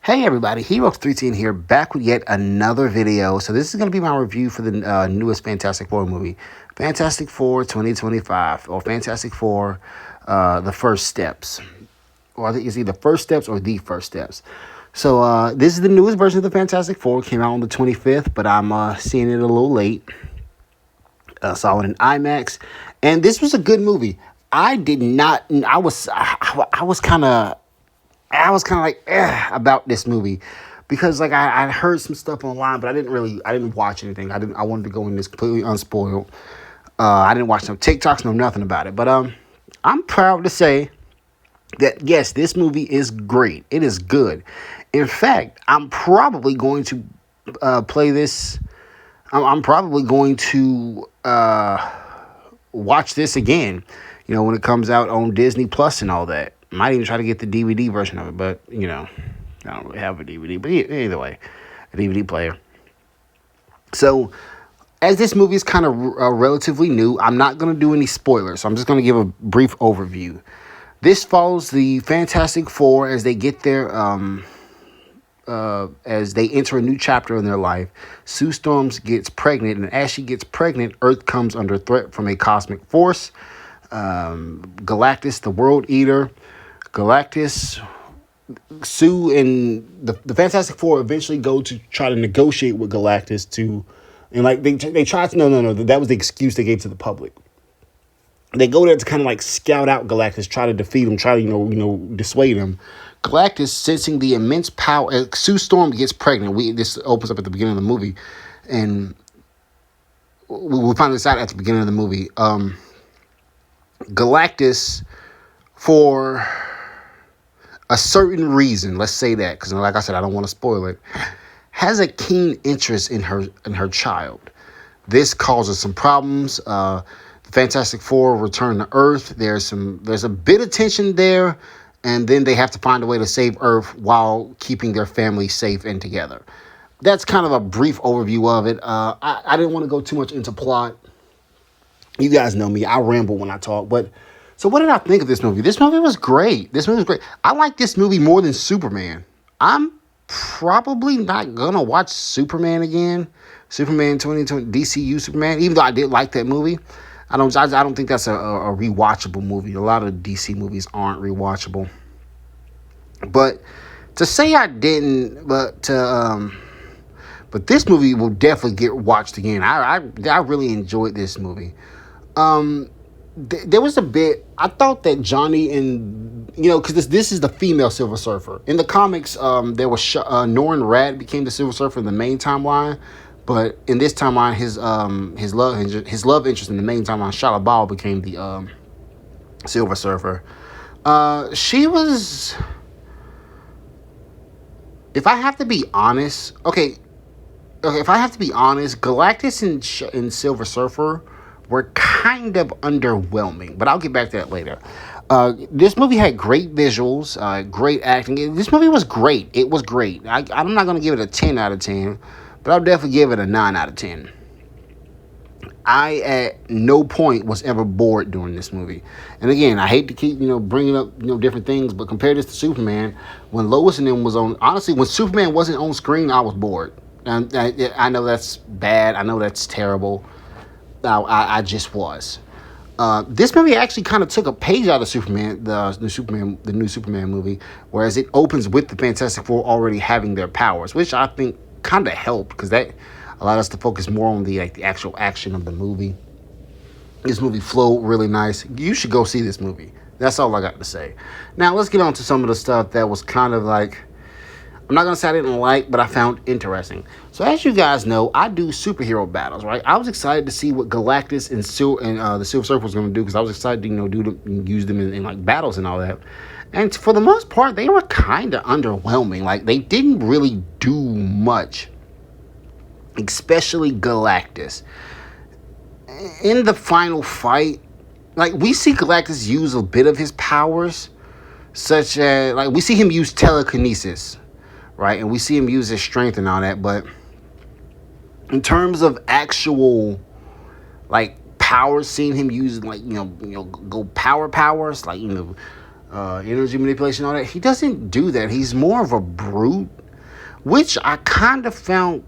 Hey everybody, Hero310 here, back with yet another video. So this is going to be my review for the newest Fantastic Four movie, Fantastic Four 2025, or Fantastic Four, The First Steps. Or I think it's either First Steps or The First Steps. So this is the newest version of the Fantastic Four. It came out on the 25th, but I'm seeing it a little late. Saw it in IMAX, and this was a good movie. I did not, I was kind of like about this movie because like I heard some stuff online, but I didn't watch anything. I wanted to go in this completely unspoiled. I didn't watch no TikToks, no nothing about it. But I'm proud to say that yes, this movie is great. It is good. In fact, I'm probably going to play this. I'm probably going to watch this again. You know, when it comes out on Disney Plus and all that. Might even try to get the DVD version of it, but, you know, I don't really have a DVD. But either way, a DVD player. So, as this movie is kind of relatively new, I'm not going to do any spoilers. So I'm just going to give a brief overview. This follows the Fantastic Four as they get their, as they enter a new chapter in their life. Sue Storms gets pregnant, and as she gets pregnant, Earth comes under threat from a cosmic force. Galactus, the World Eater. Galactus, Sue, and the Fantastic Four eventually go to try to negotiate with Galactus and like they tried to no, that was the excuse they gave to the public. They go there to kind of like scout out Galactus, try to defeat him, try to dissuade him. Galactus, sensing the immense power, Sue Storm gets pregnant. This opens up at the beginning of the movie, and we'll find this out at the beginning of the movie. Galactus, for a certain reason, let's say that, because like I said, I don't want to spoil it, has a keen interest in her child. This causes some problems. The Fantastic Four return to Earth. There's a bit of tension there, and then they have to find a way to save Earth while keeping their family safe and together. That's kind of a brief overview of it. I didn't want to go too much into plot. You guys know me. I ramble when I talk, but so what did I think of this movie? This movie was great. I like this movie more than Superman. I'm probably not going to watch Superman again. Superman 2020, DCU Superman, even though I did like that movie. I don't think that's a rewatchable movie. A lot of DC movies aren't rewatchable. But to say I didn't, but this movie will definitely get watched again. I really enjoyed this movie. There was a bit, I thought that Johnny and, because this is the female Silver Surfer. In the comics, there was Norrin Radd became the Silver Surfer in the main timeline, but in this timeline, his love interest in the main timeline, Shia LaBeouf, became the Silver Surfer. She was, if I have to be honest, Galactus and Silver Surfer were kind of underwhelming, but I'll get back to that later. This movie had great visuals, great acting. This movie was great. It was great. I'm not going to give it a 10 out of 10, but I'll definitely give it a 9 out of 10. I, at no point, was ever bored during this movie. And again, I hate to keep, bringing up, different things, but compare this to Superman. When Lois and them was on, honestly, when Superman wasn't on screen, I was bored. And I know that's bad. I know that's terrible. I just was. This movie actually kind of took a page out of Superman, the new Superman movie, whereas it opens with the Fantastic Four already having their powers, which I think kind of helped because that allowed us to focus more on the actual action of the movie. This movie flowed really nice. You should go see this movie. That's all I got to say. Now let's get on to some of the stuff that was kind of like, I'm not going to say I didn't like, but I found interesting. So as you guys know, I do superhero battles, right? I was excited to see what Galactus and the Silver Surfer was going to do because I was excited to, use them in like battles and all that. And for the most part, they were kind of underwhelming. Like, they didn't really do much, especially Galactus. In the final fight, like, we see Galactus use a bit of his powers, such as, like, we see him use telekinesis, right? And we see him use his strength and all that, but in terms of actual, like, powers, seeing him use, like, go powers, like, energy manipulation, all that. He doesn't do that. He's more of a brute, which I kind of found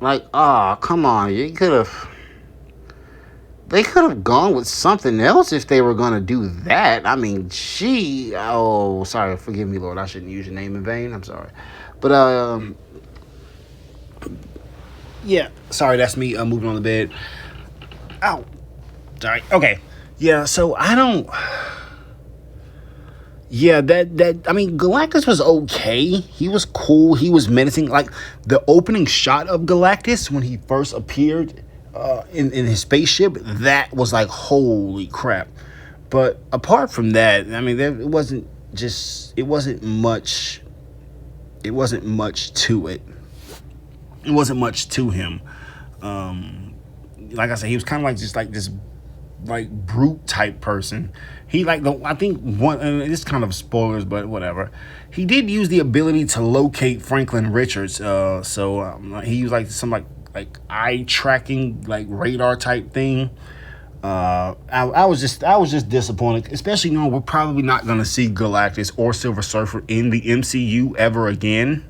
like, come on, they could have gone with something else if they were gonna do that. I mean, sorry, forgive me, Lord, I shouldn't use your name in vain. I'm sorry, but yeah, sorry, that's me moving on the bed. Ow, sorry. Okay, yeah. So I don't. Yeah, I mean, Galactus was okay. He was cool. He was menacing. Like the opening shot of Galactus when he first appeared in his spaceship, that was like, holy crap. But apart from that, I mean, it wasn't much. It wasn't much to it. It wasn't much to him. Like I said, he was kind of like just like this like brute type person. He I think one, and it's kind of spoilers, but whatever. He did use the ability to locate Franklin Richards. He used like some like eye tracking like radar type thing. I was just disappointed, especially knowing we're probably not gonna see Galactus or Silver Surfer in the MCU ever again.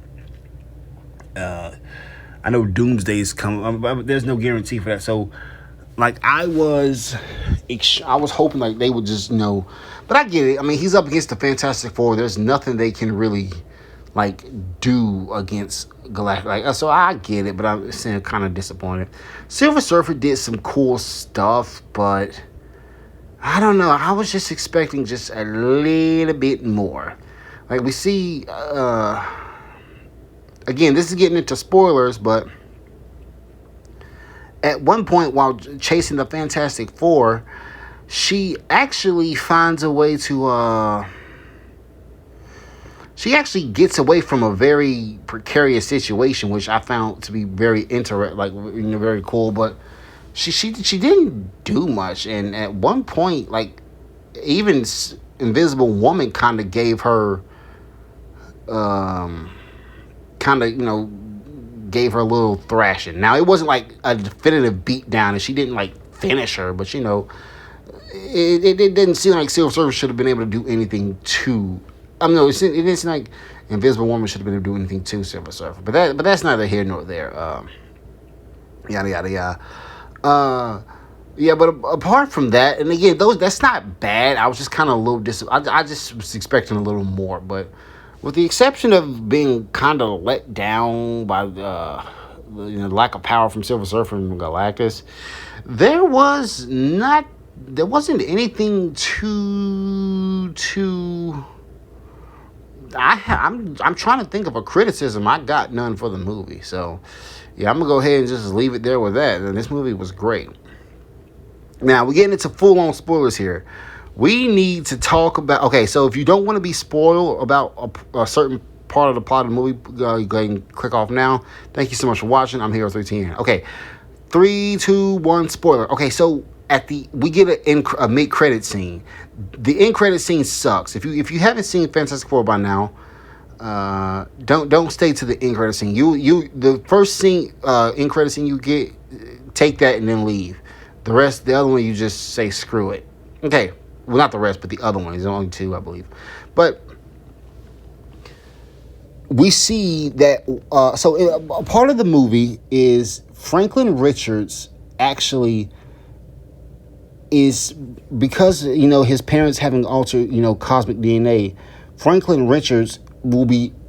I know Doomsday's coming, but there's no guarantee for that. So, like, I was hoping like they would just but I get it. I mean, he's up against the Fantastic Four. There's nothing they can really like do against Galactus. Like, so I get it, but I'm still kind of disappointed. Silver Surfer did some cool stuff, but I don't know. I was just expecting just a little bit more. Like we see, again, this is getting into spoilers, but at one point while chasing the Fantastic Four, she actually finds a way to, she actually gets away from a very precarious situation, which I found to be very very cool. But she didn't do much, and at one point, like even Invisible Woman kind of gave her, gave her a little thrashing. Now it wasn't like a definitive beat down, and she didn't like finish her, but it didn't seem like Silver Surfer should have been able to do anything to. No, it didn't seem like Invisible Woman should have been able to do anything to Silver Surfer. But that's neither here nor there. Yada yada yada. Yeah, but apart from that, and again, that's not bad. I was just kind of a little I just was expecting a little more, but with the exception of being kind of let down by the lack of power from Silver Surfer and Galactus, there wasn't anything too. I'm trying to think of a criticism. I got none for the movie, so yeah, I'm gonna go ahead and just leave it there with that. And this movie was great. Now we're getting into full-on spoilers here. We need to talk about. Okay, so if you don't want to be spoiled about a certain part of the plot of the movie, go ahead and click off now. Thank you so much for watching. I'm Hero 310. Okay, 3, 2, 1. Spoiler. Okay, so we get a mid-credit scene. The end credit scene sucks. If you haven't seen Fantastic Four by now, don't stay to the end credit scene. The first scene, end credit scene you get, take that and then leave. The other one, you just say screw it. Okay, well not the rest, but the other one. There's only 2, I believe. But we see that. So a part of the movie is Franklin Richards actually is, because his parents having altered cosmic DNA. Franklin Richards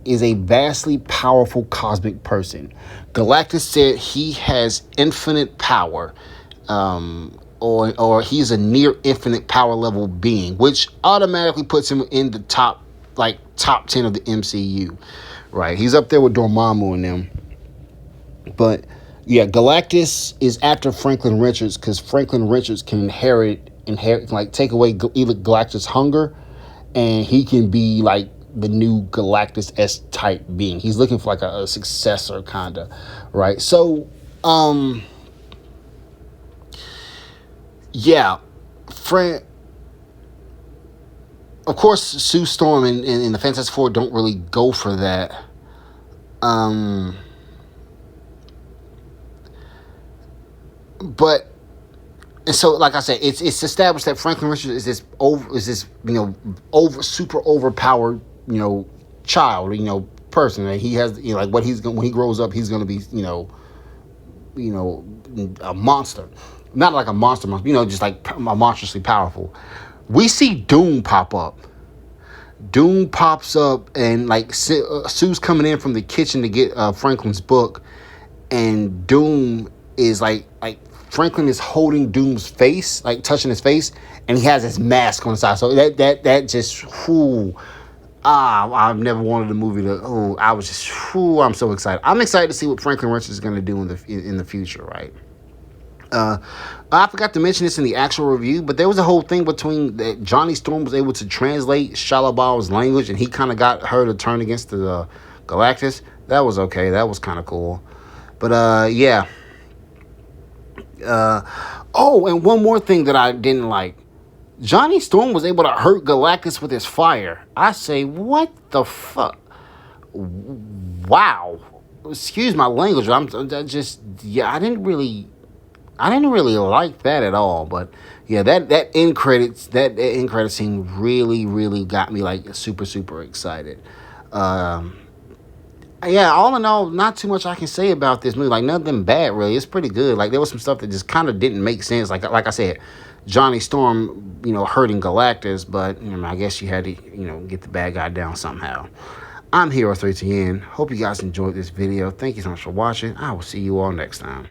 is a vastly powerful cosmic person. Galactus said he has infinite power, or he's a near infinite power level being, which automatically puts him in the top 10 of the MCU, right? He's up there with Dormammu and them. But yeah, Galactus is after Franklin Richards because Franklin Richards can inherit, like take away Galactus' hunger, and he can be like the new Galactus-esque type being. He's looking for like a successor, kinda, right? So, yeah, of course, Sue Storm and the Fantastic Four don't really go for that. But And so, like I said, it's established that Franklin Richards is this super overpowered child person that he has like what he's going when he grows up he's going to be you know a monster, not like a monster just like monstrously powerful. We see Doom pop up. Doom pops up and like Sue's coming in from the kitchen to get Franklin's book, and Doom is like Franklin is holding Doom's face, like touching his face, and he has his mask on the side. So that just I've never wanted a movie to. I was just I'm so excited. I'm excited to see what Franklin Richards is going to do in the future, right? I forgot to mention this in the actual review, but there was a whole thing between that Johnny Storm was able to translate Shia LaBeouf's language, and he kind of got her to turn against the Galactus. That was okay. That was kind of cool. But yeah. Oh, and one more thing that I didn't like. Johnny Storm was able to hurt Galactus with his fire. I say, what the fuck? Wow. Excuse my language. I didn't really like that at all. But yeah, that end credit scene really got me like super excited. Yeah, all in all, not too much I can say about this movie. Like nothing bad really. It's pretty good. Like there was some stuff that just kind of didn't make sense. Like I said, Johnny Storm, hurting Galactus, but I guess you had to, get the bad guy down somehow. I'm Hero3TN. Hope you guys enjoyed this video. Thank you so much for watching. I will see you all next time.